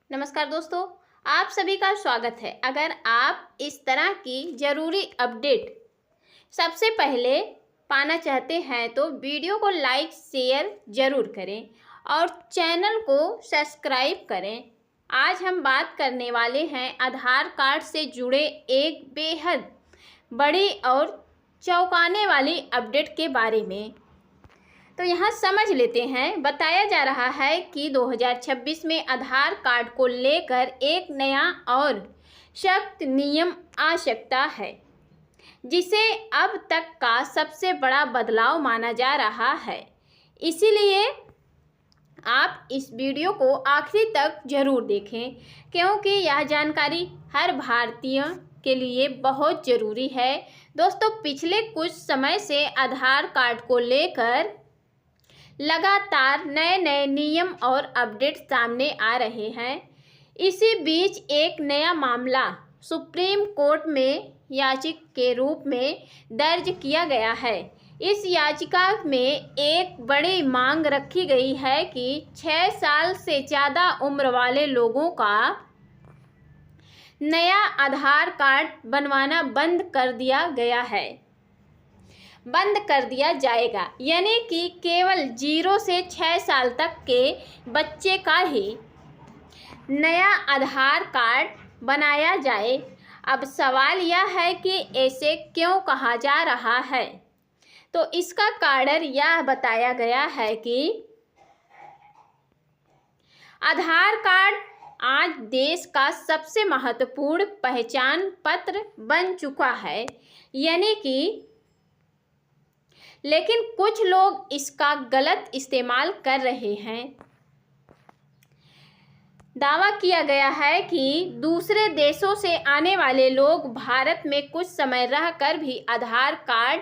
नमस्कार दोस्तों, आप सभी का स्वागत है। अगर आप इस तरह की ज़रूरी अपडेट सबसे पहले पाना चाहते हैं तो वीडियो को लाइक शेयर ज़रूर करें और चैनल को सब्सक्राइब करें। आज हम बात करने वाले हैं आधार कार्ड से जुड़े एक बेहद बड़ी और चौंकाने वाली अपडेट के बारे में। तो यहाँ समझ लेते हैं। बताया जा रहा है कि 2026 में आधार कार्ड को लेकर एक नया और सख्त नियम आ सकता है, जिसे अब तक का सबसे बड़ा बदलाव माना जा रहा है। इसीलिए आप इस वीडियो को आखिरी तक ज़रूर देखें, क्योंकि यह जानकारी हर भारतीय के लिए बहुत ज़रूरी है। दोस्तों, पिछले कुछ समय से आधार कार्ड को लेकर लगातार नए नए नियम और अपडेट सामने आ रहे हैं। इसी बीच एक नया मामला सुप्रीम कोर्ट में याचिका के रूप में दर्ज किया गया है। इस याचिका में एक बड़ी मांग रखी गई है कि 6 साल से ज़्यादा उम्र वाले लोगों का नया आधार कार्ड बनवाना बंद कर दिया जाएगा, यानी कि केवल 0 से 6 साल तक के बच्चे का ही नया आधार कार्ड बनाया जाए। अब सवाल यह है कि ऐसे क्यों कहा जा रहा है। तो इसका कारण यह बताया गया है कि आधार कार्ड आज देश का सबसे महत्वपूर्ण पहचान पत्र बन चुका है, यानी कि लेकिन कुछ लोग इसका गलत इस्तेमाल कर रहे हैं। दावा किया गया है कि दूसरे देशों से आने वाले लोग भारत में कुछ समय रहकर भी आधार कार्ड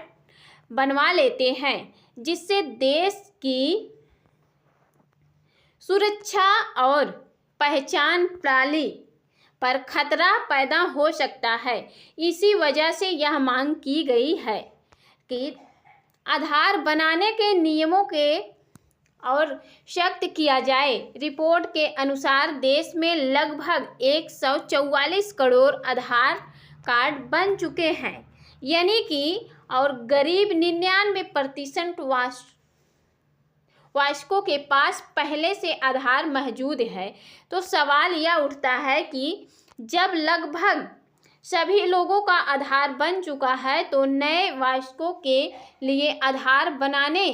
बनवा लेते हैं, जिससे देश की सुरक्षा और पहचान प्रणाली पर खतरा पैदा हो सकता है। इसी वजह से यह मांग की गई है कि आधार बनाने के नियमों के और सख्त किया जाए। रिपोर्ट के अनुसार देश में लगभग 144 करोड़ आधार कार्ड बन चुके हैं, यानी कि और करीब 99% वयस्कों के पास पहले से आधार मौजूद है। तो सवाल यह उठता है कि जब लगभग सभी लोगों का आधार बन चुका है तो नए वयस्कों के लिए आधार बनाने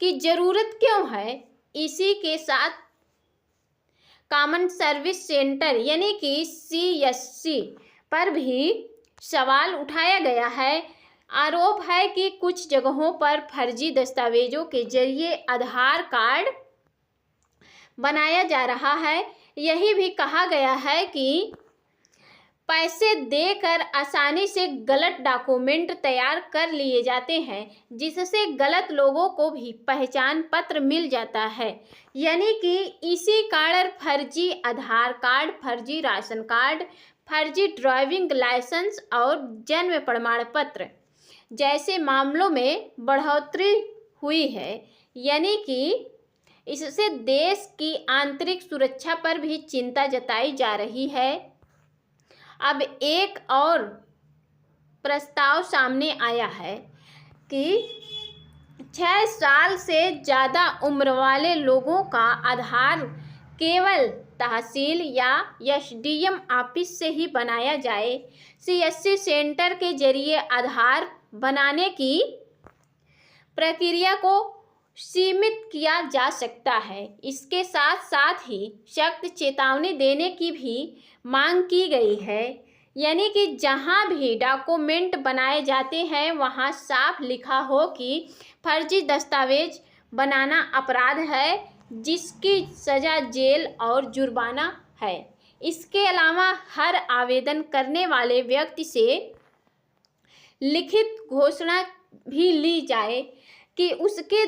की ज़रूरत क्यों है। इसी के साथ कॉमन सर्विस सेंटर यानी कि CSC पर भी सवाल उठाया गया है। आरोप है कि कुछ जगहों पर फर्जी दस्तावेजों के जरिए आधार कार्ड बनाया जा रहा है। यही भी कहा गया है कि पैसे देकर आसानी से गलत डॉक्यूमेंट तैयार कर लिए जाते हैं, जिससे गलत लोगों को भी पहचान पत्र मिल जाता है। यानी कि इसी कारण फर्जी आधार कार्ड, फर्जी राशन कार्ड, फर्जी ड्राइविंग लाइसेंस और जन्म प्रमाण पत्र जैसे मामलों में बढ़ोतरी हुई है। यानी कि इससे देश की आंतरिक सुरक्षा पर भी चिंता जताई जा रही है। अब एक और प्रस्ताव सामने आया है कि 6 साल से ज़्यादा उम्र वाले लोगों का आधार केवल तहसील या SDM ऑफिस से ही बनाया जाए। CSC सेंटर के जरिए आधार बनाने की प्रक्रिया को सीमित किया जा सकता है। इसके साथ साथ ही सख्त चेतावनी देने की भी मांग की गई है, यानी कि जहां भी डॉक्यूमेंट बनाए जाते हैं वहां साफ लिखा हो कि फर्जी दस्तावेज बनाना अपराध है, जिसकी सज़ा जेल और जुर्माना है। इसके अलावा हर आवेदन करने वाले व्यक्ति से लिखित घोषणा भी ली जाए कि उसके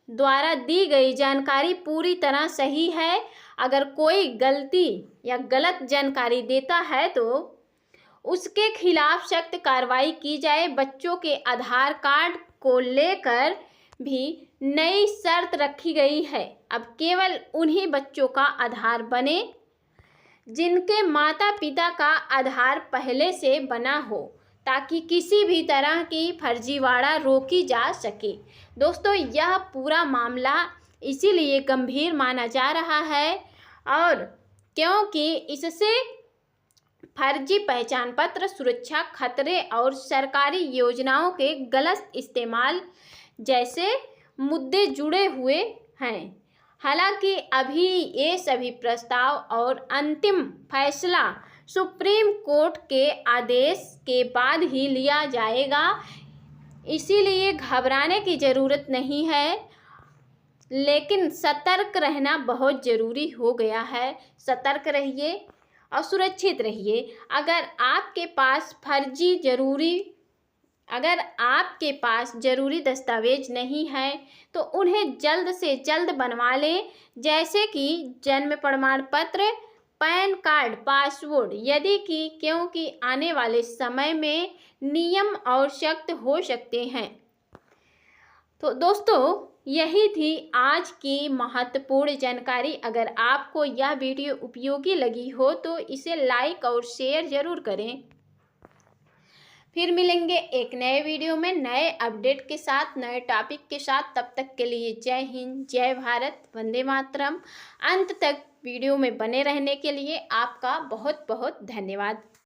द्वारा दी गई जानकारी पूरी तरह सही है। अगर कोई गलती या गलत जानकारी देता है तो उसके खिलाफ सख्त कार्रवाई की जाए। बच्चों के आधार कार्ड को लेकर भी नई शर्त रखी गई है। अब केवल उन्हीं बच्चों का आधार बने जिनके माता पिता का आधार पहले से बना हो, ताकि किसी भी तरह की फर्जीवाड़ा रोकी जा सके। दोस्तों, यह पूरा मामला इसीलिए गंभीर माना जा रहा है और क्योंकि इससे फर्जी पहचान पत्र, सुरक्षा खतरे और सरकारी योजनाओं के गलत इस्तेमाल जैसे मुद्दे जुड़े हुए हैं। हालांकि अभी ये सभी प्रस्ताव और अंतिम फैसला सुप्रीम कोर्ट के आदेश के बाद ही लिया जाएगा, इसीलिए घबराने की ज़रूरत नहीं है, लेकिन सतर्क रहना बहुत ज़रूरी हो गया है। सतर्क रहिए और सुरक्षित रहिए। अगर आपके पास ज़रूरी दस्तावेज नहीं है तो उन्हें जल्द से जल्द बनवा लें, जैसे कि जन्म प्रमाण पत्र, पैन कार्ड, पासपोर्ट, क्योंकि आने वाले समय में नियम और सख्त हो सकते हैं। तो दोस्तों, यही थी आज की महत्वपूर्ण जानकारी। अगर आपको यह वीडियो उपयोगी लगी हो तो इसे लाइक और शेयर ज़रूर करें। फिर मिलेंगे एक नए वीडियो में नए अपडेट के साथ, नए टॉपिक के साथ। तब तक के लिए जय हिंद, जय भारत, वंदे मातरम। अंत तक वीडियो में बने रहने के लिए आपका बहुत बहुत धन्यवाद।